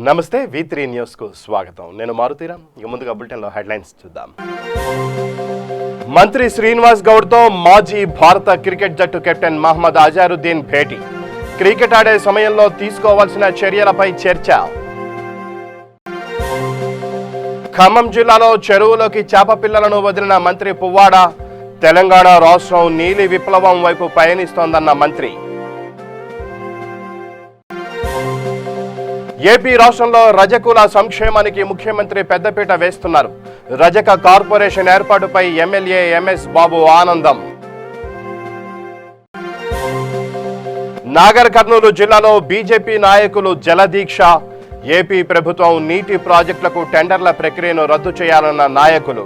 నమస్తే V3 news కు స్వాగతం. నేను మారుతీరామ్. ఇక ముందుగా బులెటిన్ లో హెడ్లైన్స్ చూద్దాం. మంత్రి శ్రీనివాస్ గౌడ్ తో మాజీ భారత క్రికెట్ జట్టు కెప్టెన్ మహమ్మద్ అజారుద్దీన్ భేటీ. క్రికెట్ ఆడే సమయంలో తీసుకోవాల్సిన చర్యలపై చర్చ. ఖమ్మం జిల్లాలో చెరువులోకి చేప పిల్లలను వదిలిన మంత్రి పువ్వాడ. తెలంగాణ రాష్ట్రం నీలి విప్లవం వైపు పయనిస్తోందన్న మంత్రి. ఏపీ రాష్ట్రంలో రజకుల సంక్షేమానికి ముఖ్యమంత్రి పెద్దపీట వేస్తున్నారు. రజక కార్పొరేషన్ ఏర్పాటుపై ఎమ్మెల్యే ఎంఎస్ బాబు ఆనందం. నాగర్ కర్నూలు జిల్లాలో బీజేపీ నాయకులు జలదీక్ష. ఏపీ ప్రభుత్వం నీటి ప్రాజెక్టులకు టెండర్ల ప్రక్రియను రద్దు చేయాలన్న నాయకులు.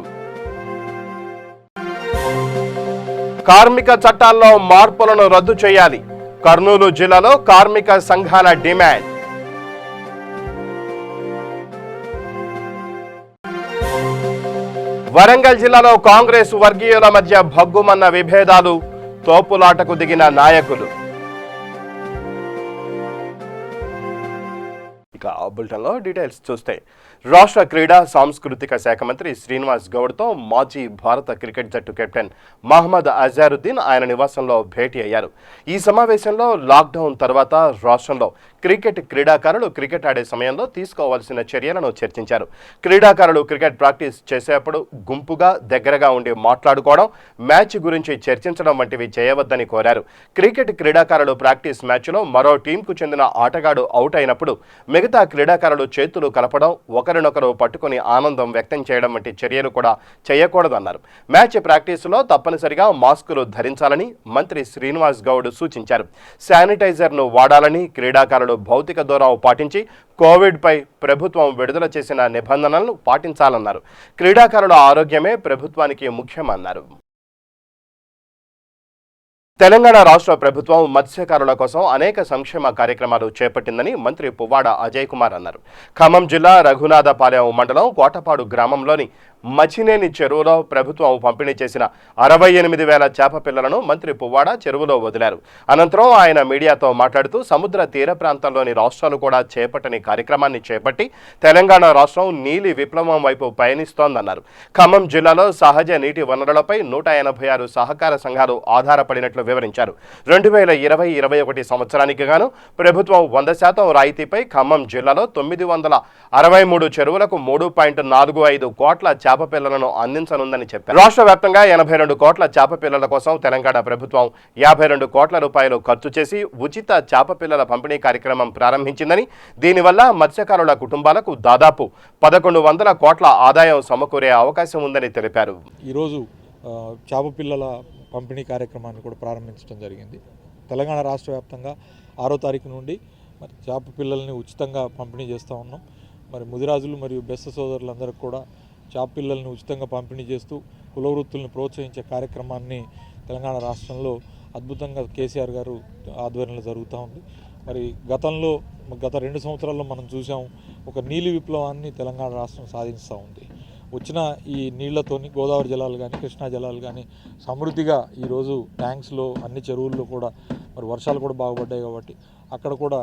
కార్మిక చట్టాల్లో మార్పులను రద్దు చేయాలి. కర్నూలు జిల్లాలో కార్మిక సంఘాల డిమాండ్. వరంగల్ జిల్లాలో కాంగ్రెస్ వర్గీయుల మధ్య భగ్గుమన్న విభేదాలు. తోపులాటకు దిగిన నాయకులు. ఇక బులెటిన్లో డీటెయిల్స్ చూస్తే రాష్ట్ర క్రీడా సాంస్కృతిక శాఖ మంత్రి శ్రీనివాస్ గౌడ్తో మాజీ భారత క్రికెట్ జట్టు కెప్టెన్ మహమ్మద్ అజారుద్దీన్ ఆయన నివాసంలో భేటీ అయ్యారు. ఈ సమావేశంలో లాక్డౌన్ తర్వాత రాష్ట్రంలో క్రీడాకారులు క్రికెట్ ఆడే సమయంలో తీసుకోవాల్సిన చర్యలను చర్చించారు. క్రీడాకారులు క్రికెట్ ప్రాక్టీస్ చేసేప్పుడు గుంపుగా దగ్గరగా ఉండి మాట్లాడుకోవడం, మ్యాచ్ గురించి చర్చించడం వంటివి చేయవద్దని కోరారు. క్రీడాకారులు ప్రాక్టీస్ మ్యాచ్లో మరో టీంకు చెందిన ఆటగాడు అవుట్ అయినప్పుడు మిగతా క్రీడాకారులు చేతులు కలపడం, ఒకరినొకరు పట్టుకుని ఆనందం వ్యక్తం చేయడం వంటి చర్యలు కూడా చేయకూడదన్నారు. మ్యాచ్ ప్రాక్టీసులో తప్పనిసరిగా మాస్కులు ధరించాలని మంత్రి శ్రీనివాస్ గౌడ్ సూచించారు. శానిటైజర్ను వాడాలని, క్రీడాకారులు భౌతిక దూరం పాటించి కోవిడ్పై ప్రభుత్వం విడుదల చేసిన నిబంధనలను పాటించాలన్నారు. క్రీడాకారుల ఆరోగ్యమే ప్రభుత్వానికి ముఖ్యమన్నారు. తెలంగాణ రాష్ట్ర ప్రభుత్వం మత్స్యకారుల కోసం అనేక సంక్షేమ కార్యక్రమాలు చేపట్టిందని మంత్రి పువ్వాడ అజయ్ కుమార్ అన్నారు. ఖమ్మం జిల్లా రఘునాథపాలెం మండలం కోటపాడు గ్రామంలోని మచినేని చెరువులో ప్రభుత్వం పంపిణీ చేసిన 68,000 చేప పిల్లలను మంత్రి పువ్వాడ చెరువులో వదిలారు. అనంతరం ఆయన మీడియాతో మాట్లాడుతూ సముద్ర తీర ప్రాంతాల్లోని రాష్ట్రాలు కూడా చేపట్టని కార్యక్రమాన్ని చేపట్టి తెలంగాణ రాష్ట్రం నీలి విప్లవం వైపు పయనిస్తోందన్నారు. ఖమ్మం జిల్లాలో సహజ నీటి వనరులపై 186 సహకార సంఘాలు ఆధారపడినట్లు వివరించారు. 2020-21 సంవత్సరానికి గాను ప్రభుత్వం 100% రాయితీపై ఖమ్మం జిల్లాలో 963 చెరువులకు 3.45 కోట్ల చేప పిల్లలను అందించనుందని చెప్పారు. రాష్ట్ర వ్యాప్తంగా 82 కోట్ల చేప పిల్లల కోసం తెలంగాణ ప్రభుత్వం 52 కోట్ల రూపాయలు ఖర్చు చేసి ఉచిత చేప పిల్లల పంపిణీ కార్యక్రమం ప్రారంభించిందని, దీనివల్ల మత్స్యకారుల కుటుంబాలకు దాదాపు 1100 కోట్ల ఆదాయం సమకూరే అవకాశం ఉందని తెలిపారు. ఈరోజు చేప పిల్లల పంపిణీ కార్యక్రమాన్ని కూడా ప్రారంభించడం జరిగింది. తెలంగాణ రాష్ట్ర వ్యాప్తంగా 6వ తారీఖు నుండి మరి చేప పిల్లల్ని ఉచితంగా పంపిణీ చేస్తూ ఉన్నాం. మరి ముదిరాజులు మరియు బెస్త సోదరులందరికీ కూడా చేప పిల్లల్ని ఉచితంగా పంపిణీ చేస్తూ కుల వృత్తుల్ని ప్రోత్సహించే కార్యక్రమాన్ని తెలంగాణ రాష్ట్రంలో అద్భుతంగా కేసీఆర్ గారు ఆధ్వర్యంలో జరుగుతూ ఉంది. మరి గత 2 సంవత్సరాల్లో మనం చూసాం, ఒక నీలి విప్లవాన్ని తెలంగాణ రాష్ట్రం సాధిస్తూ ఉంది. వచ్చిన ఈ నీళ్లతోని గోదావరి జలాలు కానీ కృష్ణా జలాలు కానీ సమృద్ధిగా ఈరోజు ట్యాంక్స్లో అన్ని చెరువుల్లో కూడా మరి వర్షాలు కూడా బాగుపడ్డాయి కాబట్టి అక్కడ కూడా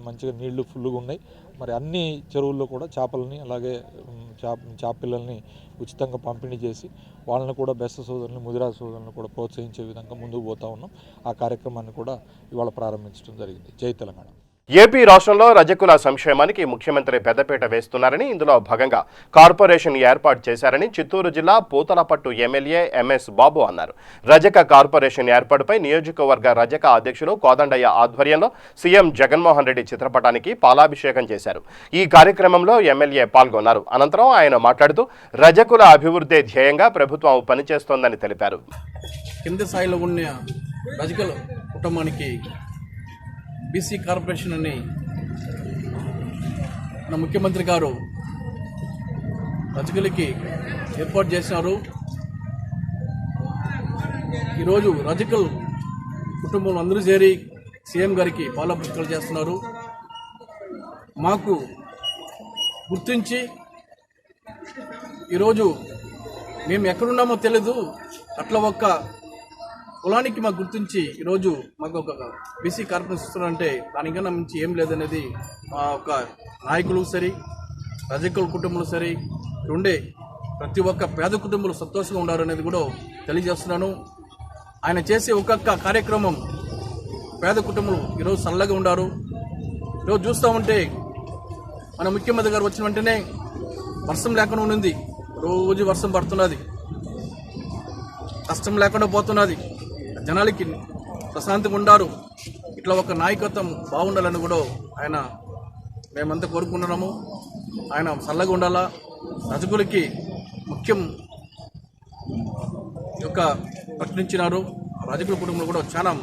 మంచిగా నీళ్లు ఫుల్గా ఉన్నాయి. మరి అన్ని చెరువుల్లో కూడా చేపలని అలాగే చేప పిల్లల్ని ఉచితంగా పంపిణీ చేసి వాళ్ళని కూడా బెస్త సోదరులను ముదిరాజు సోదరులను కూడా ప్రోత్సహించే విధంగా ముందుకు పోతా ఉన్నాం. ఆ కార్యక్రమాన్ని కూడా ఇవాళ ప్రారంభించడం జరిగింది. జై తెలంగాణ. ఏపీ రాష్ట్రంలో రజకుల సంక్షేమానికి ముఖ్యమంత్రి పెద్దపీట వేస్తున్నారని, ఇందులో భాగంగా కార్పొరేషన్ ఏర్పాటు చేశారని చిత్తూరు జిల్లా పూతలపట్టు ఎమ్మెల్యే ఎంఎస్ బాబు అన్నారు. రజక కార్పొరేషన్ ఏర్పాటుపై నియోజకవర్గ రజక అధ్యక్షులు కోదండయ్య ఆధ్వర్యంలో సీఎం జగన్మోహన్ రెడ్డి చిత్రపటానికి పాలాభిషేకం చేశారు. ఈ కార్యక్రమంలో ఎమ్మెల్యే పాల్గొన్నారు. అనంతరం ఆయన మాట్లాడుతూ రజకుల అభివృద్ధి ధ్యేయంగా ప్రభుత్వం పనిచేస్తోందని తెలిపారు. కింద స్థాయిలో ఉన్న రజకుల కుటుంబానికి బీసీ కార్పొరేషన్ అని మన ముఖ్యమంత్రి గారు రజకులకి ఏర్పాటు చేసినారు. ఈరోజు రజకుల కుటుంబంలో అందరూ చేరి సీఎం గారికి పాలాభిషేకాలు చేస్తున్నారు. మాకు గుర్తించి ఈరోజు మేము ఎక్కడున్నామో తెలీదు, అట్లా ఒక్క కులానికి మాకు గుర్తించి ఈరోజు మాకు ఒక బీసీ కార్పొరేషన్ ఇస్తున్నారంటే దానికన్నా మించి ఏం లేదనేది ఒక నాయకులు సరి, రజకుల కుటుంబాలు సరి, ఉండే ప్రతి ఒక్క పేద కుటుంబాలు సంతోషంగా ఉండారు అనేది కూడా తెలియజేస్తున్నాను. ఆయన చేసే ఒక్కొక్క కార్యక్రమం పేద కుటుంబాలు ఈరోజు చల్లగా ఉండారు. ఈరోజు చూస్తూ ఉంటే మన ముఖ్యమంత్రి గారు వచ్చిన వెంటనే వర్షం లేకుండా ఉంది, రోజు వర్షం పడుతున్నది, కష్టం లేకుండా పోతున్నది, జనాలకి ప్రశాంతంగా ఉండారు. ఇట్లా ఒక నాయకత్వం బాగుండాలని కూడా ఆయన మేమంతా కోరుకుంటున్నాము. ఆయన చల్లగా ఉండాలా. రజకులకి ముఖ్యం యొక్క ప్రకటించినారు. రజకుల కుటుంబంలో కూడా చాలా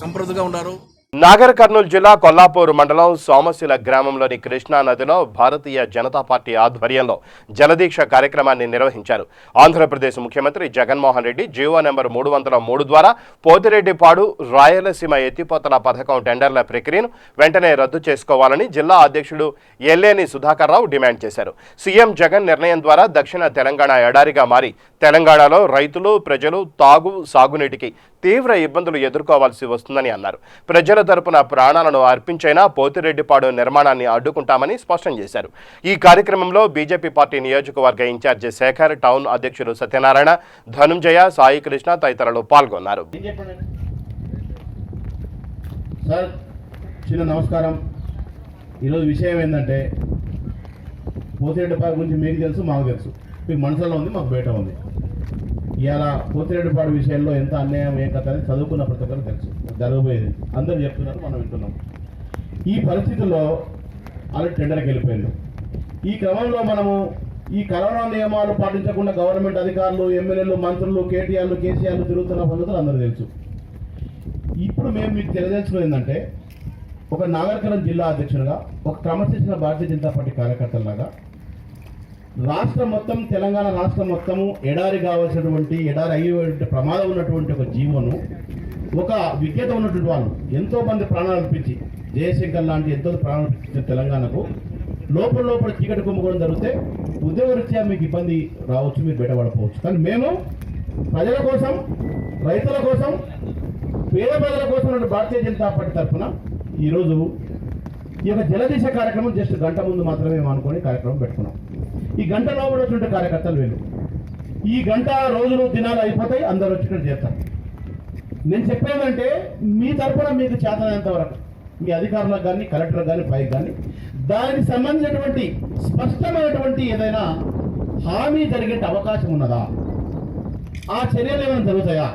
సంప్రదగా ఉన్నారు. నాగర్ కర్నూలు జిల్లా కొల్లాపూర్ మండలం సోమశిల గ్రామంలోని కృష్ణా నదిలో భారతీయ జనతా పార్టీ ఆధ్వర్యంలో జలదీక్ష కార్యక్రమాన్ని నిర్వహించారు. ఆంధ్రప్రదేశ్ ముఖ్యమంత్రి జగన్మోహన్ రెడ్డి జీవో నెంబర్ 303 ద్వారా పోతిరెడ్డిపాడు రాయలసీమ ఎత్తిపోతల పథకం టెండర్ల ప్రక్రియను వెంటనే రద్దు చేసుకోవాలని జిల్లా అధ్యక్షుడు ఎల్లేని సుధాకర్ రావు డిమాండ్ చేశారు. సీఎం జగన్ నిర్ణయం ద్వారా దక్షిణ తెలంగాణ ఎడారిగా మారి తెలంగాణలో రైతులు, ప్రజలు తాగు, సాగునీటికి తీవ్ర ఇబ్బందులు ఎదుర్కోవాల్సి వస్తుందని అన్నారు. ప్రజల తరపున ప్రాణాలను అర్పించైనా పోతిరెడ్డిపాడు నిర్మాణాన్ని అడ్డుకుంటామని స్పష్టం చేశారు. ఈ కార్యక్రమంలో బీజేపీ పార్టీ నియోజకవర్గ ఇన్ఛార్జి శేఖర్, టౌన్ అధ్యక్షులు సత్యనారాయణ, ధనుంజయ, సాయి కృష్ణ తదితరులు పాల్గొన్నారు. సార్, చిన్న నమస్కారం. ఈరోజు విషయం ఏంటంటే పోతిరెడ్డిపాడు గురించి మీకు తెలుసు, మాకు తెలుసు. మీకు మనసులో ఉంది, మాకు బయట ఉంది. ఇవాళ పోతిరెడ్డిపాడు విషయంలో ఎంత అన్యాయం, ఏ కథ అని చదువుకున్న ప్రతి ఒక్కరు తెలుసు. జరగబోయేది అందరూ చెప్తున్నారు, మనం వింటున్నాం. ఈ పరిస్థితుల్లో అలా టెండర్కి వెళ్ళిపోయింది. ఈ క్రమంలో మనము ఈ కరోనా నియమాలు పాటించకుండా గవర్నమెంట్ అధికారులు, ఎమ్మెల్యేలు, మంత్రులు, కేటీఆర్లు, కేసీఆర్లు తిరుగుతున్న సంగతులు అందరూ తెలుసు. ఇప్పుడు మేము మీకు తెలియజేసుకుని ఏంటంటే, ఒక నాగర్ కర్నూలు జిల్లా అధ్యక్షునిగా, ఒక క్రమశిక్షణ భారతీయ జనతా పార్టీ కార్యకర్తలాగా రాష్ట్రం మొత్తం, తెలంగాణ రాష్ట్రం మొత్తము ఎడారి కావాల్సినటువంటి, ఎడారి అయ్యే ప్రమాదం ఉన్నటువంటి ఒక జీవోను, ఒక విజ్ఞత ఉన్నటువంటి వాళ్ళు ఎంతో మంది ప్రాణాలు అర్పించి, జయశంకర్ లాంటి ఎంతో ప్రాణాలు అర్పించిన తెలంగాణకు లోపల చీకటి కుంభకోణం జరిగితే ఉద్యోగరీత్యా మీకు ఇబ్బంది రావచ్చు, మీరు బయటపడకపోవచ్చు. కానీ మేము ప్రజల కోసం, రైతుల కోసం, పేద ప్రజల కోసం ఉన్న భారతీయ జనతా పార్టీ తరఫున ఈరోజు ఈ యొక్క జలదీక్ష కార్యక్రమం జస్ట్ గంట ముందు మాత్రమే అనుకొని కార్యక్రమం పెట్టుకున్నాం. ఈ గంట లోపల వచ్చిన కార్యకర్తలు వీళ్ళు. ఈ గంట రోజులు, దినాలు అయిపోతాయి, అందరూ వచ్చి ఇక్కడ చేస్తారు. నేను చెప్పేదంటే, మీ తరఫున మీకు చేతనంత వరకు మీ అధికారులకు కానీ, కలెక్టర్ కానీ, పైకి కానీ దానికి సంబంధించినటువంటి స్పష్టమైనటువంటి ఏదైనా హామీ జరిగే అవకాశం ఉన్నదా, ఆ చర్యలు ఏమైనా జరుగుతాయా,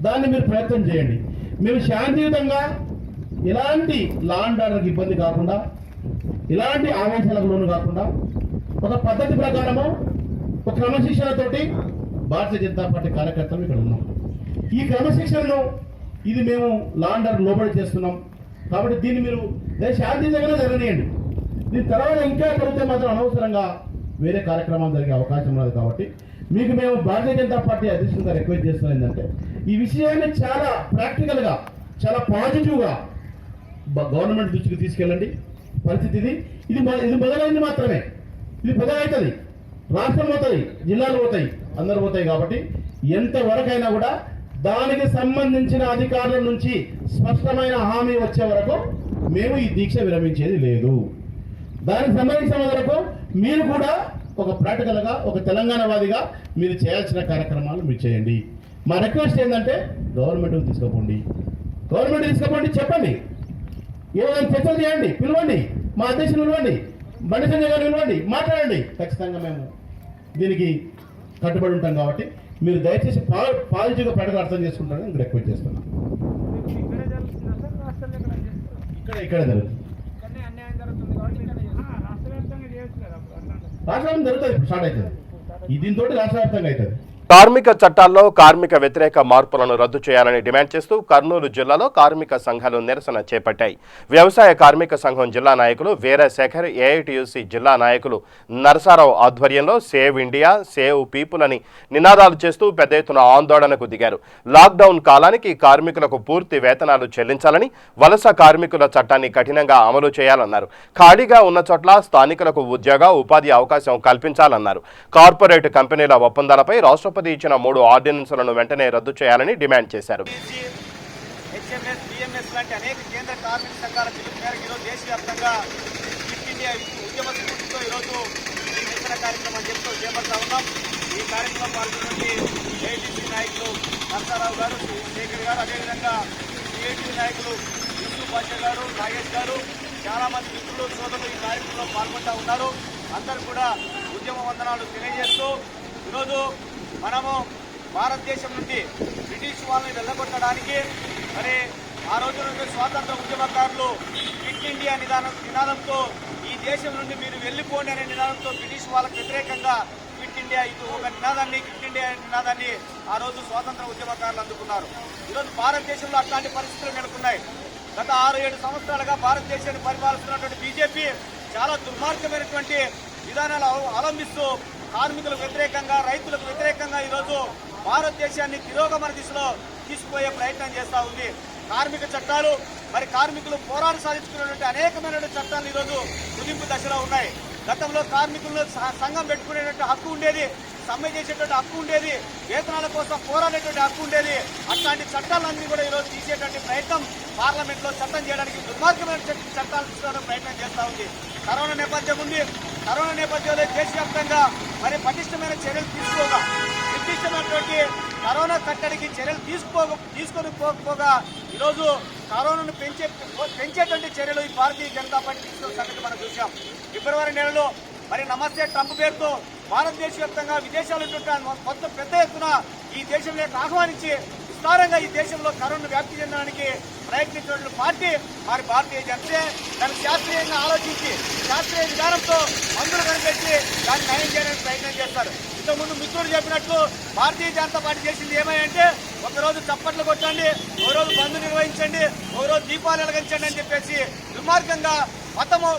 దాన్ని మీరు ప్రయత్నం చేయండి. మేము శాంతియుతంగా ఎలాంటి లా అండ్ ఆర్డర్కి ఇబ్బంది కాకుండా, ఎలాంటి ఆవేశాలకు లోను కాకుండా, ఒక పద్ధతి ప్రకారము, ఒక క్రమశిక్షణతోటి భారతీయ జనతా పార్టీ కార్యకర్తలు ఇక్కడ ఉన్నాం. ఈ క్రమశిక్షణను ఇది మేము లా అండ్ ఆర్డర్ లోబడి చేస్తున్నాం. కాబట్టి దీన్ని మీరు శాంతియుతంగానే జరగనియండి. దీని తర్వాత ఇంకా జరిగితే మాత్రం అనవసరంగా వేరే కార్యక్రమాలు జరిగే అవకాశం ఉన్నది. కాబట్టి మీకు మేము భారతీయ జనతా పార్టీ అధ్యక్షులుగా రిక్వెస్ట్ చేస్తున్నాం ఏంటంటే, ఈ విషయాన్ని చాలా ప్రాక్టికల్గా, చాలా పాజిటివ్గా గవర్నమెంట్ దృష్టికి తీసుకెళ్ళండి. పరిస్థితి ఇది మొదలైంది మాత్రమే, ఇది మొదలవుతుంది, రాష్ట్రం పోతుంది, జిల్లాలు పోతాయి, అందరు పోతాయి. కాబట్టి ఎంతవరకైనా కూడా దానికి సంబంధించిన అధికారుల నుంచి స్పష్టమైన హామీ వచ్చే వరకు మేము ఈ దీక్ష విరమించేది లేదు. దానికి సంబంధించిన వరకు మీరు కూడా ఒక ప్రాక్టికల్గా, ఒక తెలంగాణవాదిగా మీరు చేయాల్సిన కార్యక్రమాలు మీరు చేయండి. మా రిక్వెస్ట్ ఏంటంటే, గవర్నమెంట్కి తీసుకుపోండి, చెప్పండి, ఏదైనా చర్చలు చేయండి, పిలవండి, మా అధ్యక్షులు పిలవండి, బండి సంజయ్ గారు పిలవండి, మాట్లాడండి. ఖచ్చితంగా మేము దీనికి కట్టుబడి ఉంటాం. కాబట్టి మీరు దయచేసి పాజిటివ్గా ప్రకటన అర్థం చేసుకుంటారని నేను రిక్వెస్ట్ చేస్తున్నాను. ఇక్కడ జరుగుతుంది, రాష్ట్రం జరుగుతుంది, ఇప్పుడు స్టార్ట్ అవుతుంది. దీంతో రాష్ట్ర వ్యాప్తంగా అవుతుంది. కార్మిక చట్టాల్లో కార్మిక వ్యతిరేక మార్పులను రద్దు చేయాలని డిమాండ్ చేస్తూ కర్నూలు జిల్లాలో కార్మిక సంఘాలు నిరసన చేపట్టాయి. వ్యవసాయ కార్మిక సంఘం జిల్లా నాయకులు వీరశేఖర్, ఏఐటియుసి జిల్లా నాయకులు నరసారావు ఆధ్వర్యంలో సేవ్ ఇండియా, సేవ్ పీపుల్ అని నినాదాలు చేస్తూ పెద్ద ఎత్తున ఆందోళనకు దిగారు. లాక్డౌన్ కాలానికి కార్మికులకు పూర్తి వేతనాలు చెల్లించాలని, వలస కార్మికుల చట్టాన్ని కఠినంగా అమలు చేయాలన్నారు. ఖాళీగా ఉన్న చోట్ల స్థానికులకు ఉద్యోగ, ఉపాధి అవకాశం కల్పించాలన్నారు. కార్పొరేట్ కంపెనీల ఒప్పందాలపై రాష్ట్రపతి ఇచ్చిన 3 ఆర్డినెన్సులను వెంటనే రద్దు చేయాలని డిమాండ్ చేశారు. హెచ్ఎంఎస్, బిఎంఎస్ లాంటి అనేక కేంద్ర కార్మిక సంఘాల పిలుపు మేరకు ఈరోజు దేశవ్యాప్తంగా ఉద్యమ స్ఫూర్తితో ఈరోజు ఈ నిరసన కార్యక్రమం చేపడతా ఉన్నాం. ఈ కార్యక్రమం పాల్గొన్నటువంటి ఏఐటీసీ నాయకులు నరసారావు గారు, శేఖర్ గారు, అదేవిధంగా సిఐటి నాయకులు యూసుఫ్ బాషా గారు, నాగేష్ గారు, చాలామంది మిత్రులు సోదరులు ఈ కార్యక్రమంలో పాల్గొంటూ ఉన్నారు. అందరూ కూడా ఉద్యమ వందనాలు తెలియజేస్తూ ఈరోజు మనము భారతదేశం నుండి బ్రిటిష్ వాళ్ళని వెళ్ళగొట్టడానికి మరి ఆ రోజు నుండి స్వాతంత్ర ఉద్యమకారులు క్విట్ ఇండియా నినాదంతో ఈ దేశం నుండి మీరు వెళ్ళిపోండి అనే నినాదంతో బ్రిటిష్ వాళ్ళకు వ్యతిరేకంగా క్విట్ ఇండియా క్విట్ ఇండియా నినాదాన్ని ఆ రోజు స్వాతంత్ర ఉద్యమకారులు అందుకున్నారు. ఈరోజు భారతదేశంలో అట్లాంటి పరిస్థితులు నెలకొన్నాయి. గత 6-7 సంవత్సరాలుగా భారతదేశాన్ని పరిపాలిస్తున్నటువంటి బీజేపీ చాలా దుర్మార్గమైనటువంటి విధానాలు అవలంబిస్తూ కార్మికులకు వ్యతిరేకంగా, రైతులకు వ్యతిరేకంగా ఈరోజు భారతదేశాన్ని తిరోగమన దిశలో తీసుకుపోయే ప్రయత్నం చేస్తూ ఉంది. కార్మిక చట్టాలు మరి కార్మికులు పోరాట సాధించుకున్నటువంటి అనేకమైన చట్టాలు ఈరోజు కుదింపు దశలో ఉన్నాయి. గతంలో కార్మికులను సంఘం పెట్టుకునేటువంటి హక్కు ఉండేది, సమ్మె చేసేటువంటి హక్కు ఉండేది, వేతనాల కోసం పోరాడేటువంటి హక్కు ఉండేది. అట్లాంటి చట్టాలన్నీ కూడా ఈరోజు తీసేటువంటి ప్రయత్నం పార్లమెంట్లో చట్టం చేయడానికి దుర్మార్గమైన చట్టాలు తీసుకోవడానికి ప్రయత్నం చేస్తూ ఉంది. కరోనా నేపథ్యం ఉంది. కరోనా నేపథ్యంలో దేశవ్యాప్తంగా మరి పటిష్టమైన చర్యలు తీసుకోగా, నిర్దిష్టమైనటువంటి కరోనా కట్టడికి చర్యలు తీసుకొని పోకపోగా ఈరోజు కరోనాను పెంచేటువంటి చర్యలు ఈ భారతీయ జనతా పార్టీ తీసుకున్న సంగతి మనం చూసాం. ఫిబ్రవరి నెలలో మరి నమస్తే ట్రంప్ పేరుతో భారతదేశ వ్యాప్తంగా విదేశాలు మొత్తం పెద్ద ఎత్తున ఈ దేశంలోకి ఆహ్వానించి విస్తారంగా ఈ దేశంలో కరోనా వ్యాప్తి చెందడానికి ప్రయత్నించిన పార్టీ మరి భారతీయ జనతే. దాన్ని శాస్త్రీయంగా ఆలోచించి శాస్త్రీయ విధానంతో మందులు కనిపెట్టి దాన్ని నయం చేయడానికి ప్రయత్నం చేస్తారు. ఇంతకుముందు మిత్రులు చెప్పినట్లు భారతీయ జనతా పార్టీ చేసింది ఏమంటే ఒకరోజు చప్పట్లు కొట్టండి, ఒకరోజు బంద్ నిర్వహించండి, ఒకరోజు దీపాలు వెలిగించండి అని చెప్పేసి దుర్మార్గంగా మతము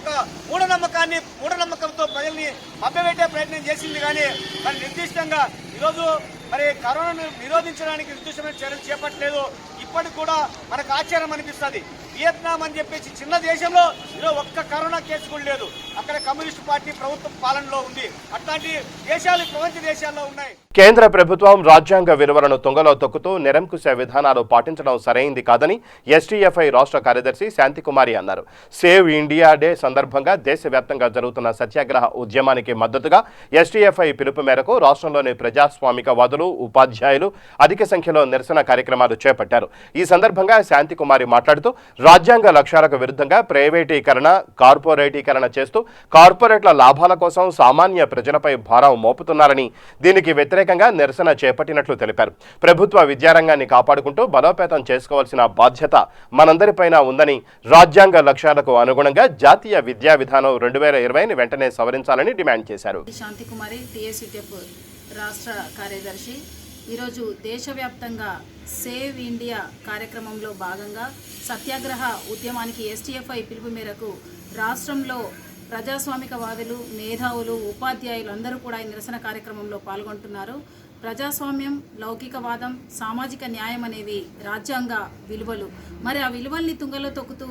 ఒక మూఢనమ్మకంతో ప్రజల్ని మభ్యపెట్టే ప్రయత్నం చేసింది. కానీ మరి నిర్దిష్టంగా ఈరోజు మరి కరోనాను నిరోధించడానికి నిర్దిష్టమైన చర్యలు చేపట్టలేదు. ఇప్పటికి కూడా మనకు ఆశ్చర్యం అనిపిస్తుంది. వియత్నాం అని చెప్పేసి చిన్న దేశంలో ఈరోజు ఒక్క కరోనా కేసు కూడా లేదు. అక్కడ కమ్యూనిస్టు పార్టీ ప్రభుత్వ పాలనలో ఉంది. అట్లాంటి దేశాలు ప్రపంచ దేశాల్లో ఉన్నాయి. కేంద్ర ప్రభుత్వం రాజ్యాంగ విలువలను తుంగలో తొక్కుతూ నిరంకుశ విధానాలు పాటించడం సరైంది కాదని ఎస్టీఎఫ్ఐ రాష్ట్ర కార్యదర్శి శాంతికుమారి అన్నారు. సేవ్ ఇండియా డే సందర్భంగా దేశవ్యాప్తంగా జరుగుతున్న సత్యాగ్రహ ఉద్యమానికి మద్దతుగా ఎస్టీఎఫ్ఐ పిలుపు మేరకు రాష్ట్రంలోని ప్రజాస్వామికవాదులు, ఉపాధ్యాయులు అధిక సంఖ్యలో నిరసన కార్యక్రమాలు చేపట్టారు. ఈ సందర్భంగా శాంతికుమారి మాట్లాడుతూ రాజ్యాంగ లక్ష్యాలకు విరుద్ధంగా ప్రైవేటీకరణ, కార్పొరేటీకరణ చేస్తూ కార్పొరేట్ల లాభాల కోసం సామాన్య ప్రజలపై భారం మోపుతున్నారని, దీనికి వ్యతిరేకంగా నిరసన చేపట్టినట్లు తెలిపారు. ప్రభుత్వ విద్యారంగాన్ని కాపాడుకుంటూ బలోపేతం చేసుకోవాల్సిన బాధ్యత మనందరిపైన ఉందని, రాజ్యాంగ లక్ష్యాలకు అనుగుణంగా జాతీయ విద్యా విధానం 2020ని వెంటనే సవరించాలని డిమాండ్ చేశారు. శాంతికుమారి, టీఎస్యూటీఎఫ్ రాష్ట్ర కార్యదర్శి. ఈరోజు దేశవ్యాప్తంగా సేవ్ ఇండియా కార్యక్రమంలో భాగంగా సత్యాగ్రహ ఉద్యమానికి ఎస్టీఎఫ్ఐ పిలుపు మేరకు రాష్ట్రంలో ప్రజాస్వామికవాదులు, మేధావులు, ఉపాధ్యాయులు అందరూ కూడా ఈ నిరసన కార్యక్రమంలో పాల్గొంటున్నారు. ప్రజాస్వామ్యం, లౌకికవాదం, సామాజిక న్యాయం అనేవి రాజ్యాంగ విలువలు. మరి ఆ విలువల్ని తుంగలో తొక్కుతూ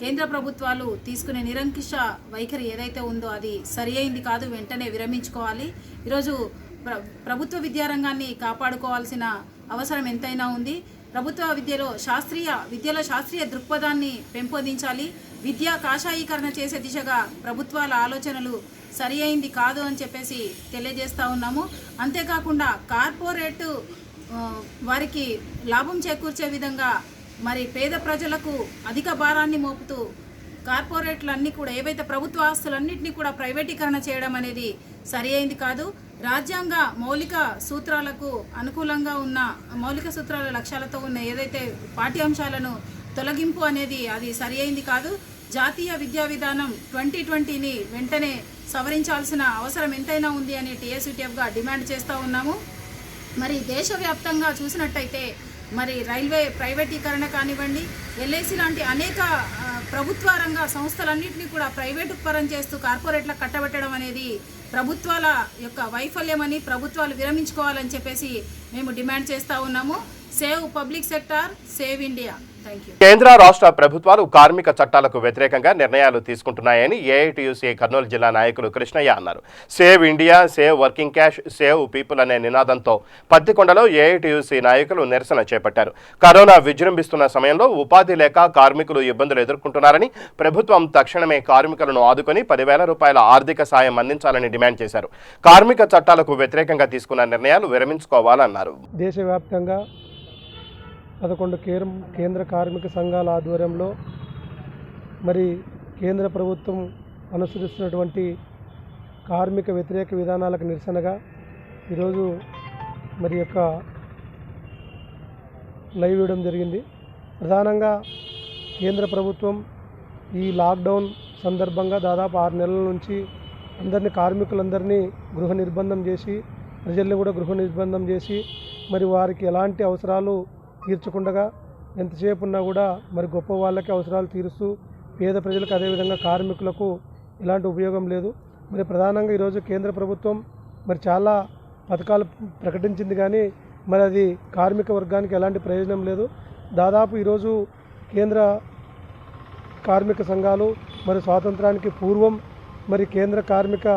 కేంద్ర ప్రభుత్వాలు తీసుకునే నిరంకుశ వైఖరి ఏదైతే ఉందో అది సరి అయింది కాదు, వెంటనే విరమించుకోవాలి. ఈరోజు ప్రభుత్వ విద్యారంగాన్ని కాపాడుకోవాల్సిన అవసరం ఎంతైనా ఉంది. ప్రభుత్వ విద్యలో శాస్త్రీయ దృక్పథాన్ని పెంపొందించాలి. విద్యా కాషాయీకరణ చేసే దిశగా ప్రభుత్వాల ఆలోచనలు సరి అయింది కాదు అని చెప్పేసి తెలియజేస్తూ ఉన్నాము. అంతేకాకుండా కార్పొరేట్ వారికి లాభం చేకూర్చే విధంగా మరి పేద ప్రజలకు అధిక భారాన్ని మోపుతూ కార్పొరేట్లన్నీ కూడా ఏవైతే ప్రభుత్వ ఆస్తులన్నింటినీ కూడా ప్రైవేటీకరణ చేయడం అనేది సరి అయింది కాదు. రాజ్యాంగ మౌలిక సూత్రాలకు అనుకూలంగా ఉన్న మౌలిక సూత్రాల లక్ష్యాలతో ఉన్న ఏదైతే పాఠ్యాంశాలను తొలగింపు అనేది అది సరి అయింది కాదు. జాతీయ విద్యా విధానం 2020ని వెంటనే సవరించాల్సిన అవసరం ఎంతైనా ఉంది అని టీఎస్యూటీఎఫ్గా డిమాండ్ చేస్తూ ఉన్నాము. మరి దేశవ్యాప్తంగా చూసినట్టయితే మరి రైల్వే ప్రైవేటీకరణ కానివ్వండి, ఎల్ఐసి లాంటి అనేక ప్రభుత్వ రంగ సంస్థలన్నింటినీ కూడా ప్రైవేటు పరం చేస్తూ కార్పొరేట్లకు కట్టబెట్టడం అనేది ప్రభుత్వాల యొక్క వైఫల్యమని, ప్రభుత్వాలు విరమించుకోవాలని చెప్పేసి మేము డిమాండ్ చేస్తూ ఉన్నాము. Save public sector, save India. Thank you. కేంద్ర రాష్ట్ర ప్రభుత్వాలు కార్మిక చట్టాలకు వ్యతిరేకంగా నిర్ణయాలు తీసుకుంటున్నాయని ఏఐటీయూసీ కర్నూలు జిల్లా నాయకులు కృష్ణయ్య అన్నారు. Save India, save working cash, save people అనే నినాదంతో పత్తికొండలో ఏఐటీయూసీ నాయకులు నిరసన చేపట్టారు. కరోనా విజృంభిస్తున్న సమయంలో ఉపాధి లేక కార్మికులు ఇబ్బందులు ఎదుర్కొంటున్నారని, ప్రభుత్వం తక్షణమే కార్మికులను ఆదుకొని 10,000 రూపాయల ఆర్థిక సాయం అందించాలని డిమాండ్ చేశారు. కార్మిక చట్టాలకు వ్యతిరేకంగా తీసుకున్న నిర్ణయాలు విరమించుకోవాలన్నారు. దేశవ్యాప్తంగా 11 కేంద్ర కార్మిక సంఘాల ఆధ్వర్యంలో మరి కేంద్ర ప్రభుత్వం అనుసరిస్తున్నటువంటి కార్మిక వ్యతిరేక విధానాలకు నిరసనగా ఈరోజు మరి యొక్క లైవ్ ఇవ్వడం జరిగింది. ప్రధానంగా కేంద్ర ప్రభుత్వం ఈ లాక్డౌన్ సందర్భంగా దాదాపు 6 నెలల నుంచి కార్మికులందరినీ గృహ నిర్బంధం చేసి, ప్రజల్ని కూడా గృహ నిర్బంధం చేసి మరి వారికి ఎలాంటి అవసరాలు తీర్చకుండా ఎంతసేపు ఉన్నా కూడా మరి గొప్ప వాళ్ళకి అవసరాలు తీరుస్తూ పేద ప్రజలకు అదేవిధంగా కార్మికులకు ఎలాంటి ఉపయోగం లేదు. మరి ప్రధానంగా ఈరోజు కేంద్ర ప్రభుత్వం మరి చాలా పథకాలు ప్రకటించింది, కానీ మరి అది కార్మిక వర్గానికి ఎలాంటి ప్రయోజనం లేదు. దాదాపు ఈరోజు కేంద్ర కార్మిక సంఘాలు మరి స్వాతంత్రానికి పూర్వం మరి కేంద్ర కార్మిక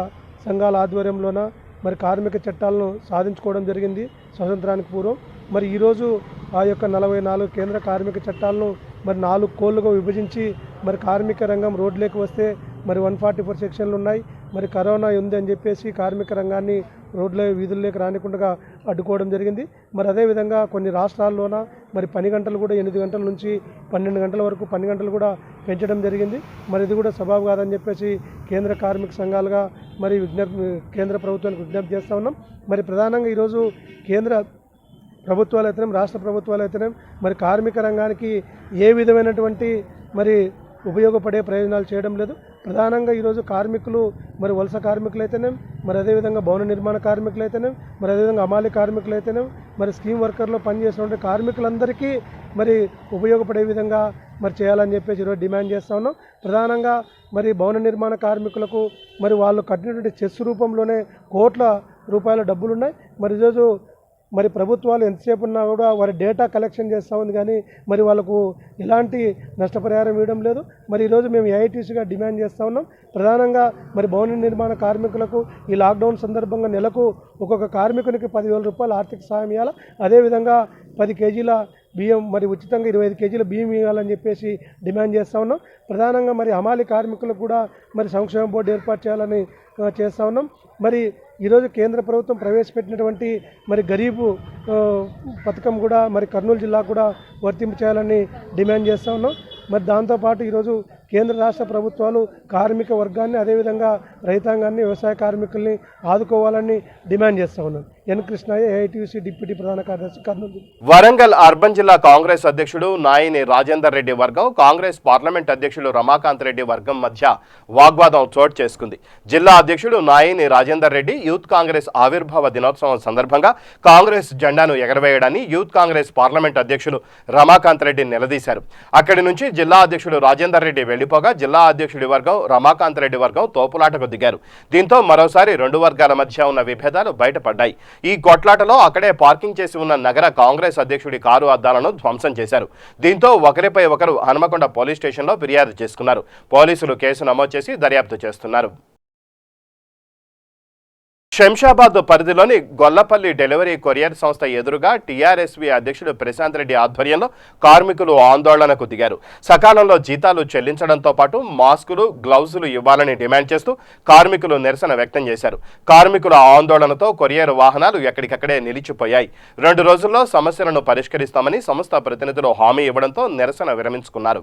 సంఘాల ఆధ్వర్యంలోన మరి కార్మిక చట్టాలను సాధించుకోవడం జరిగింది స్వాతంత్రానికి పూర్వం. మరి ఈరోజు ఆ యొక్క 44 కేంద్ర కార్మిక చట్టాలను మరి 4 కోళ్లుగా విభజించి మరి కార్మిక రంగం రోడ్లోకి వస్తే మరి 144 సెక్షన్లు ఉన్నాయి. మరి కరోనా ఉంది అని చెప్పేసి కార్మిక రంగాన్ని రోడ్ల వీధుల్లోకి రానికుండా అడ్డుకోవడం జరిగింది. మరి అదేవిధంగా కొన్ని రాష్ట్రాల్లోన మరి పని గంటలు కూడా 8 గంటల నుంచి 12 గంటల వరకు 10 గంటలు కూడా పెంచడం జరిగింది. మరి ఇది కూడా సబబు కాదని చెప్పేసి కేంద్ర కార్మిక సంఘాలుగా మరి కేంద్ర ప్రభుత్వానికి విజ్ఞప్తి చేస్తూ ఉన్నాం. మరి ప్రధానంగా ఈరోజు కేంద్ర ప్రభుత్వాలు అయితేనే, రాష్ట్ర ప్రభుత్వాలు అయితేనే మరి కార్మిక రంగానికి ఏ విధమైనటువంటి మరి ఉపయోగపడే ప్రయోజనాలు చేయడం లేదు. ప్రధానంగా ఈరోజు కార్మికులు మరి వలస కార్మికులు అయితేనే, మరి అదేవిధంగా భవన నిర్మాణ కార్మికులు అయితేనే, మరి అదేవిధంగా అమాలి కార్మికులు అయితేనే, మరి స్కీమ్ వర్కర్లో పనిచేసినటువంటి కార్మికులందరికీ మరి ఉపయోగపడే విధంగా మరి చేయాలని చెప్పేసి ఈరోజు డిమాండ్ చేస్తూ ఉన్నాం. ప్రధానంగా మరి భవన నిర్మాణ కార్మికులకు మరి వాళ్ళు కట్టినటువంటి చెస్ రూపంలోనే కోట్ల రూపాయల డబ్బులు ఉన్నాయి. మరి ఈరోజు మరి ప్రభుత్వాలు ఎంతసేపు ఉన్నా కూడా వారి డేటా కలెక్షన్ చేస్తూ ఉంది, కానీ మరి వాళ్ళకు ఎలాంటి నష్టపరిహారం ఇవ్వడం లేదు. మరి ఈరోజు మేము ఏఐటీసీగా డిమాండ్ చేస్తూ ఉన్నాం. ప్రధానంగా మరి భవన నిర్మాణ కార్మికులకు ఈ లాక్డౌన్ సందర్భంగా నెలకు ఒక్కొక్క కార్మికునికి 10,000 రూపాయల ఆర్థిక సాయం ఇవ్వాలి. అదేవిధంగా 10 కేజీల బియ్యం మరి ఉచితంగా 25 కేజీల బియ్యం ఇవ్వాలని చెప్పేసి డిమాండ్ చేస్తూ ఉన్నాం. ప్రధానంగా మరి హమాలి కార్మికులకు కూడా మరి సంక్షేమ బోర్డు ఏర్పాటు చేయాలని చేస్తూ ఉన్నాం. మరి ఈరోజు కేంద్ర ప్రభుత్వం ప్రవేశపెట్టినటువంటి మరి గరీబు పథకం కూడా మరి కర్నూలు జిల్లాకు కూడా వర్తింపు చేయాలని డిమాండ్ చేస్తూ ఉన్నాం. మరి దాంతోపాటు ఈరోజు కేంద్ర రాష్ట్ర ప్రభుత్వాలు కార్మిక వర్గాన్ని అదేవిధంగా రైతాంగాన్ని, వ్యవసాయ కార్మికుల్ని ఆదుకోవాలని డిమాండ్ చేస్తూ ఉన్నాం. ఎన్ కృష్ణయ్య, ఏఐటీయూసీ డిప్యూటీ ప్రధాన కార్యదర్శి, కర్నూలు. వరంగల్ అర్బన్ జిల్లా కాంగ్రెస్ అధ్యక్షుడు నాయిని రాజేందర్ రెడ్డి వర్గం, కాంగ్రెస్ పార్లమెంట్ అధ్యక్షుడు రమాకాంత్ రెడ్డి వర్గం మధ్య వాగ్వాదం చోటు చేసుకుంది. జిల్లా అధ్యక్షుడు నాయిని రాజేందర్ రెడ్డి యూత్ కాంగ్రెస్ ఆవిర్భావ దినోత్సవం సందర్భంగా కాంగ్రెస్ జెండాను ఎగరవేయడాన్ని యూత్ కాంగ్రెస్ పార్లమెంట్ అధ్యక్షుడు రమాకాంత్ రెడ్డి నిలదీశారు. అక్కడి నుంచి జిల్లా అధ్యక్షుడు రాజేందర్ రెడ్డి వెళ్లిపోగా జిల్లా అధ్యక్షుడి వర్గం రమాకాంత్ రెడ్డి వర్గం తోపులాటకు దిగారు. దీంతో మరోసారి 2 వర్గాల మధ్య ఉన్న విభేదాలు బయటపడ్డాయి. ఈ కొట్లాటలో అక్కడే పార్కింగ్ చేసి ఉన్న నగర కాంగ్రెస్ అధ్యక్షుడి కారు అద్దాలను ధ్వంసం చేశారు. దీంతో ఒకరిపై ఒకరు హనుమకొండ పోలీస్ స్టేషన్లో ఫిర్యాదు చేసుకున్నారు. పోలీసులు కేసు నమోదు చేసి దర్యాప్తు చేస్తున్నారు. శంషాబాద్ పరిధిలోని గొల్లపల్లి డెలివరీ కొరియర్ సంస్థ ఎదురుగా టీఆర్ఎస్వి అధ్యక్షుడు ప్రశాంత్ రెడ్డి ఆధ్వర్యంలో కార్మికులు ఆందోళనకు దిగారు. సకాలంలో జీతాలు చెల్లించడంతో పాటు మాస్కులు, గ్లౌజులు ఇవ్వాలని డిమాండ్ చేస్తూ కార్మికులు నిరసన వ్యక్తం చేశారు. కార్మికుల ఆందోళనతో కొరియర్ వాహనాలు ఎక్కడికక్కడే నిలిచిపోయాయి. 2 రోజుల్లో సమస్యలను పరిష్కరిస్తామని సంస్థ ప్రతినిధులు హామీ ఇవ్వడంతో నిరసన విరమించుకున్నారు.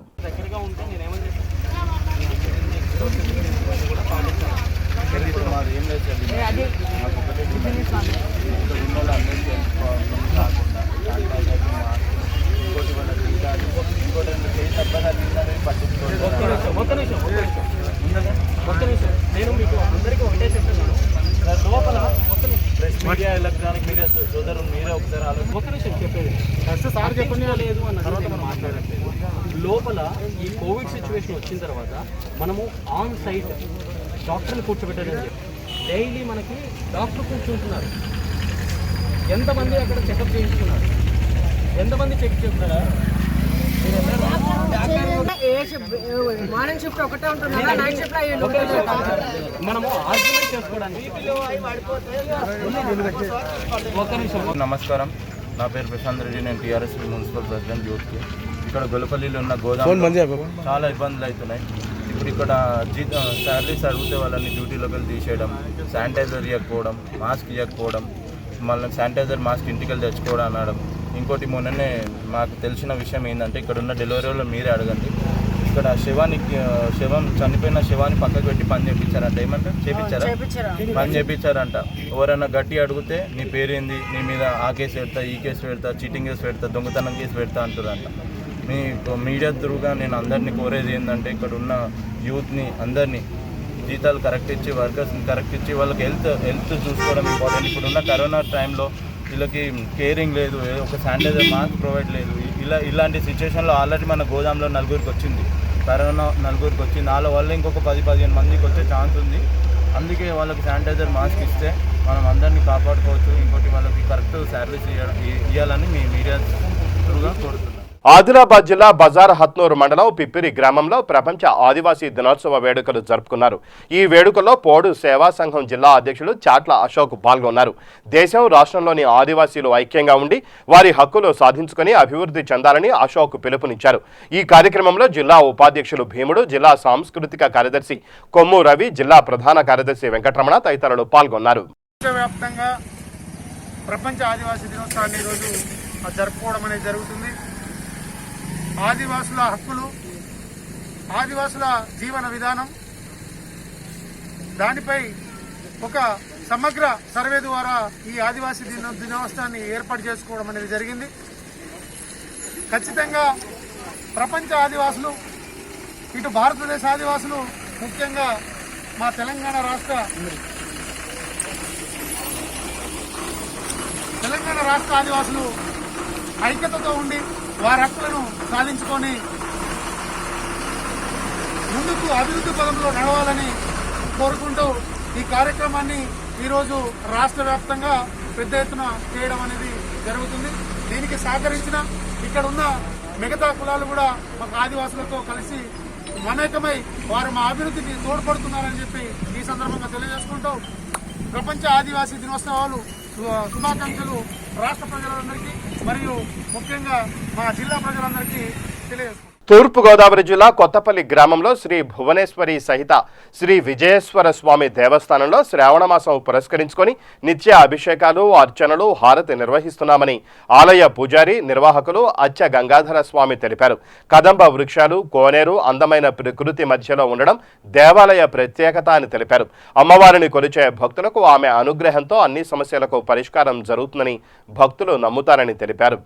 నేను మీకు అందరికీ ఒకటే చెప్తున్నాను, లోపల ప్రెస్ మీడియా, ఎలక్ట్రానిక్ మీడియా సోదరులు మీరే ఒకసారి ఒక నిమిషం చెప్పేది సార్ చెప్పండి లేదు అన్న తర్వాత మనం మాట్లాడట్లేదు. లోపల ఈ కోవిడ్ సిచ్యువేషన్ వచ్చిన తర్వాత మనము ఆన్ సైట్ డాక్టర్ని కూర్చోబెట్టాలని చెప్పి డైలీ మనకి డాక్టర్ కూర్చుంటున్నారు. ఎంతమంది అక్కడ చెకప్ చేయించుకున్నారు, ఎంతమంది చెక్ చేస్తున్నారా? మార్నింగ్ షిఫ్ట్ ఒకటే ఉంటుంది, నైట్ షిఫ్ట్ మనము ఆర్గ్యుమెంట్ చేసుకోవడానికి. నమస్కారం, నా పేరు ప్రశాంత్ రెడ్డి. నేను టీఆర్ఎస్ మున్సిపల్ ప్రెసిడెంట్ యూత్కి. ఇక్కడ గొల్లపల్లిలో ఉన్న గోదాం చాలా ఇబ్బందులు అవుతున్నాయి. ఇప్పుడు ఇక్కడ శాలరీస్ అడిగితే వాళ్ళని డ్యూటీలోకి వెళ్ళి తీసేయడం, శానిటైజర్ ఇవ్వకపోవడం, మాస్క్ ఇవ్వకపోవడం, మళ్ళీ శానిటైజర్ మాస్క్ ఇంటికి వెళ్ళి తెచ్చుకోవడం అనడం. ఇంకోటి మొన్ననే మాకు తెలిసిన విషయం ఏంటంటే, ఇక్కడ ఉన్న డెలివరీ వాళ్ళు మీరే అడగండి, ఇక్కడ శవం చనిపోయిన శవాన్ని పక్కకు పెట్టి పని చేయించారంట. ఏమంటే పని చేయించారంట. ఎవరైనా గట్టి అడిగితే నీ పేరేంది, నీ మీద ఆ కేసు పెడతా, ఈ కేసు పెడతా, చీటింగ్ కేసు పెడతా, దొంగతనం కేసు పెడతా అంటారంట. మీ మీడియా త్రూగా నేను అందరినీ కోరేది ఏంటంటే, ఇక్కడ ఉన్న యూత్ని అందరినీ జీతాలు కరెక్ట్ ఇచ్చి, వర్కర్స్ని కరెక్ట్ ఇచ్చి, వాళ్ళకి హెల్త్ చూసుకోవడం ఇంపార్టెంట్. ఇప్పుడున్న కరోనా టైంలో వీళ్ళకి కేరింగ్ లేదు, ఒక శానిటైజర్ మాస్క్ ప్రొవైడ్ లేదు. ఇలాంటి సిచ్యువేషన్లో ఆల్రెడీ మన గోదాంలో నలుగురికి వచ్చింది, కరోనా నలుగురికి వచ్చింది. వాళ్ళ వల్ల ఇంకొక 10-15 మందికి వచ్చే ఛాన్స్ ఉంది. అందుకే వాళ్ళకి శానిటైజర్ మాస్క్ ఇస్తే మనం అందరినీ కాపాడుకోవచ్చు. ఇంకోటి వాళ్ళకి కరెక్ట్ శాలరీస్ ఇవ్వాలని మీ మీడియా త్రూగా కోరుతున్నాను. ఆదిలాబాద్ జిల్లా బజార్ హత్నూరు మండలం పిప్పిరి గ్రామంలో ప్రపంచ ఆదివాసీ దినోత్సవ వేడుకలు జరుపుకున్నారు. ఈ వేడుకల్లో పోడు సేవా సంఘం జిల్లా అధ్యక్షులు చాట్ల అశోక్ పాల్గొన్నారు. దేశం రాష్ట్రంలోని ఆదివాసీలు ఐక్యంగా ఉండి వారి హక్కులు సాధించుకుని అభివృద్ధి చెందాలని అశోక్ పిలుపునిచ్చారు. ఈ కార్యక్రమంలో జిల్లా ఉపాధ్యక్షులు భీముడు, జిల్లా సాంస్కృతిక కార్యదర్శి కొమ్ము రవి, జిల్లా ప్రధాన కార్యదర్శి వెంకటరమణ తదితరులు పాల్గొన్నారు. దేశవ్యాప్తంగా ప్రపంచ ఆదివాసీ దినోత్సవాన్ని ఈరోజు జరుపుకోవడం అనేది జరుగుతుంది. ఆదివాసుల హక్కులు, ఆదివాసుల జీవన విధానం, దానిపై ఒక సమగ్ర సర్వే ద్వారా ఈ ఆదివాసీ దినోత్సవాన్ని ఏర్పాటు చేసుకోవడం అనేది జరిగింది. ఖచ్చితంగా ప్రపంచ ఆదివాసులు, ఇటు భారతదేశ ఆదివాసులు, ముఖ్యంగా మా తెలంగాణ రాష్ట్ర ఆదివాసులు ఐక్యతతో ఉండి వారి హక్కులను సాధించుకొని ముందుకు అభివృద్ధి పదంలో నడవాలని కోరుకుంటూ ఈ కార్యక్రమాన్ని ఈరోజు రాష్ట్ర వ్యాప్తంగా పెద్ద ఎత్తున చేయడం అనేది జరుగుతుంది. దీనికి సహకరించిన ఇక్కడ ఉన్న మిగతా కులాలు కూడా మాకు ఆదివాసులతో కలిసి మమేకమై వారు మా అభివృద్ధికి తోడ్పడుతున్నారని చెప్పి ఈ సందర్భంగా తెలియజేసుకుంటూ ప్రపంచ ఆదివాసీ దినోత్సవాలు శుభాకాంక్షలు రాష్ట్ర ప్రజలందరికీ మరియు ముఖ్యంగా మా జిల్లా ప్రజలందరికీ తెలియజేస్తున్నాం. తూర్పుగోదావరి జిల్లా కొత్తపల్లి గ్రామంలో శ్రీ భువనేశ్వరి సహిత శ్రీ విజయేశ్వర స్వామి దేవస్థానంలో శ్రావణమాసం పురస్కరించుకొని నిత్య అభిషేకాలు, అర్చనలు, హారతి నిర్వహిస్తున్నామని ఆలయ పూజారి, నిర్వాహకులు అచ్చ గంగాధర స్వామి తెలిపారు. కదంబ వృక్షాలు, కోనేరు అందమైన ప్రకృతి మధ్యలో ఉండడం దేవాలయ ప్రత్యేకత అని తెలిపారు. అమ్మవారిని కొలిచే భక్తులకు ఆమె అనుగ్రహంతో అన్ని సమస్యలకు పరిష్కారం జరుగుతుందని భక్తులు నమ్ముతారని తెలిపారు.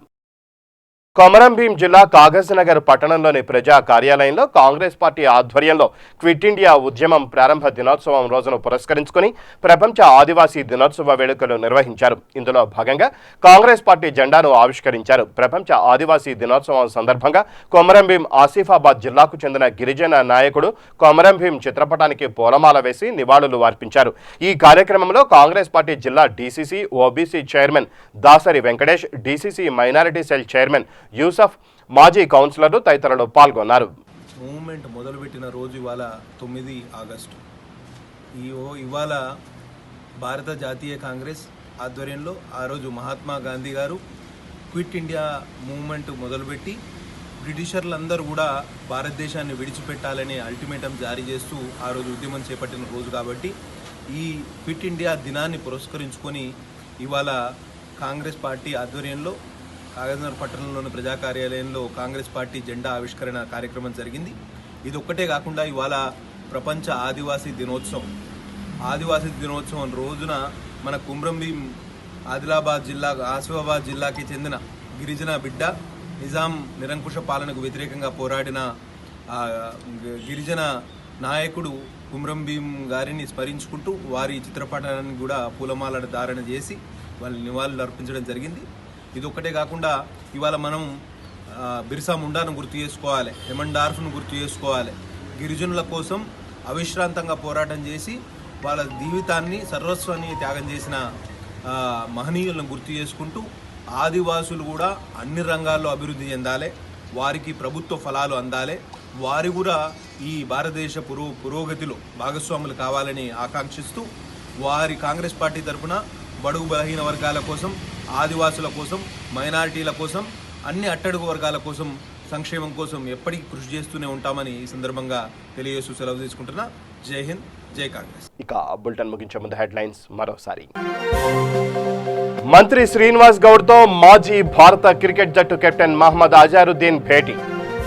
కొమరంభీం జిల్లా కాగజ్నగర్ పట్టణంలోని ప్రజా కార్యాలయంలో కాంగ్రెస్ పార్టీ ఆధ్వర్యంలో క్విట్ ఇండియా ఉద్యమం ప్రారంభ దినోత్సవం రోజును పురస్కరించుకుని ప్రపంచ ఆదివాసీ దినోత్సవ వేడుకలు నిర్వహించారు. ఇందులో భాగంగా కాంగ్రెస్ పార్టీ జెండాను ఆవిష్కరించారు. ప్రపంచ ఆదివాసీ దినోత్సవం సందర్భంగా కొమరంభీం ఆసిఫాబాద్ జిల్లాకు చెందిన గిరిజన నాయకుడు కొమరంభీం చిత్రపటానికి పూలమాల వేసి నివాళులు అర్పించారు. ఈ కార్యక్రమంలో కాంగ్రెస్ పార్టీ జిల్లా DCC, OBC chairman Dasari Venkatesh, DCC minority cell chairman Yusuf, మాజీ కౌన్సిలర్లు తదితరులు పాల్గొన్నారు. మూవ్మెంట్ మొదలుపెట్టిన రోజు ఇవాళ 9 ఆగస్టు. ఇవాళ భారత జాతీయ కాంగ్రెస్ ఆధ్వర్యంలో ఆ రోజు మహాత్మా గాంధీ గారు క్విట్ ఇండియా మూవ్మెంట్ మొదలుపెట్టి బ్రిటిషర్లందరూ కూడా భారతదేశాన్ని విడిచిపెట్టాలనే అల్టిమేటం జారీ చేస్తూ ఆ రోజు ఉద్యమం చేపట్టిన రోజు కాబట్టి ఈ క్విట్ ఇండియా దినాన్ని పురస్కరించుకొని ఇవాళ కాంగ్రెస్ పార్టీ ఆధ్వర్యంలో కాగజ్నగర్ పట్టణంలోని ప్రజా కార్యాలయంలో కాంగ్రెస్ పార్టీ జెండా ఆవిష్కరణ కార్యక్రమం జరిగింది. ఇది ఒక్కటే కాకుండా ఇవాళ ప్రపంచ ఆదివాసీ దినోత్సవం. ఆదివాసీ దినోత్సవం రోజున మన కొమరంభీం ఆసిఫాబాద్ జిల్లాకి చెందిన గిరిజన బిడ్డ, నిజాం నిరంకుశ పాలనకు వ్యతిరేకంగా పోరాడిన గిరిజన నాయకుడు కొమరంభీం గారిని స్మరించుకుంటూ వారి చిత్రపటాన్ని కూడా పూలమాల ధారణ చేసి వాళ్ళ నివాళులు అర్పించడం జరిగింది. ఇది ఒక్కటే కాకుండా ఇవాళ మనం బిర్సా ముండాను గుర్తు చేసుకోవాలి, హెమన్ డార్ఫ్ను గుర్తు చేసుకోవాలి. గిరిజనుల కోసం అవిశ్రాంతంగా పోరాటం చేసి వాళ్ళ జీవితాన్ని, సర్వస్వాన్ని త్యాగం చేసిన మహనీయులను గుర్తు చేసుకుంటూ ఆదివాసులు కూడా అన్ని రంగాల్లో అభివృద్ధి చెందాలి, వారికి ప్రభుత్వ ఫలాలు అందాలి, వారి కూడా ఈ భారతదేశ పురోగతిలో భాగస్వాములు కావాలని ఆకాంక్షిస్తూ వారి కాంగ్రెస్ పార్టీ తరఫున బడుగు బలహీన వర్గాల కోసం, ఆదివాసుల కోసం, మైనారిటీల కోసం, అన్ని అట్టడుగు వర్గాల కోసం, సంక్షేమం కోసం ఎప్పటికీ కృషి చేస్తూనే ఉంటామని ఈ సందర్భంగా తెలియజేస్తూ సెలవు తీసుకుంటున్నా. జై హింద్, జై కాంగ్రెస్. ఇక బులెటిన్ ముగించే ముందు హెడ్లైన్స్ మరోసారి. మంత్రి శ్రీనివాస్ గౌడ్తో మాజీ భారత క్రికెట్ జట్టు కెప్టెన్ మహమ్మద్ అజారుద్దీన్ భేటీ.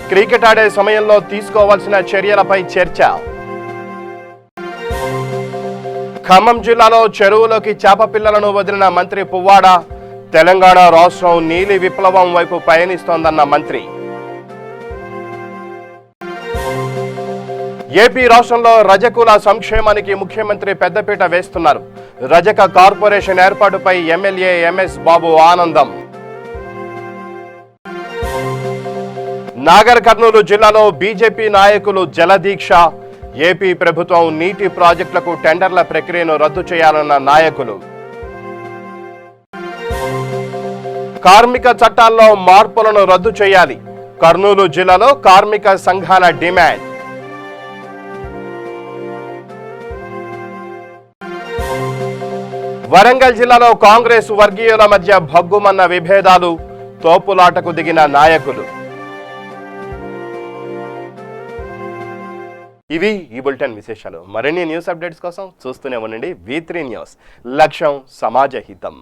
క్రికెట్ ఆడే సమయంలో తీసుకోవాల్సిన చర్యలపై చర్చ. ఖమ్మం జిల్లాలో చెరువులోకి చేప పిల్లలను వదిలిన మంత్రి పువ్వాడ. తెలంగాణ రాష్ట్రం నీలి విప్లవం వైపు పయనిస్తోందన్న మంత్రి. ఏపీ రాష్ట్రంలో రజకుల సంక్షేమానికి ముఖ్యమంత్రి పెద్దపీట వేస్తున్నారు. రజక కార్పొరేషన్ ఏర్పాటుపై ఎమ్మెల్యే ఎంఎస్ బాబు ఆనందం. నాగర్ కర్నూలు జిల్లాలో బీజేపీ నాయకులు జలదీక్ష. ఏపీ ప్రభుత్వం నీటి ప్రాజెక్టులకు టెండర్ల ప్రక్రియను రద్దు చేయాలన్న నాయకులు. కార్మిక చట్టాల్లో మార్పులను రద్దు చేయాలి. కర్నూలు జిల్లాలో కార్మిక సంఘాల డిమాండ్. వరంగల్ జిల్లాలో కాంగ్రెస్ వర్గీయుల మధ్య భగ్గుమన్న విభేదాలు. తోపులాటకు దిగిన నాయకులు. ఇవి ఈ బులెటిన్ విశేషాలు. మరిన్ని న్యూస్ అప్డేట్స్ కోసం చూస్తూనే ఉండండి V3 న్యూస్. లక్ష్యం సమాజ హితం.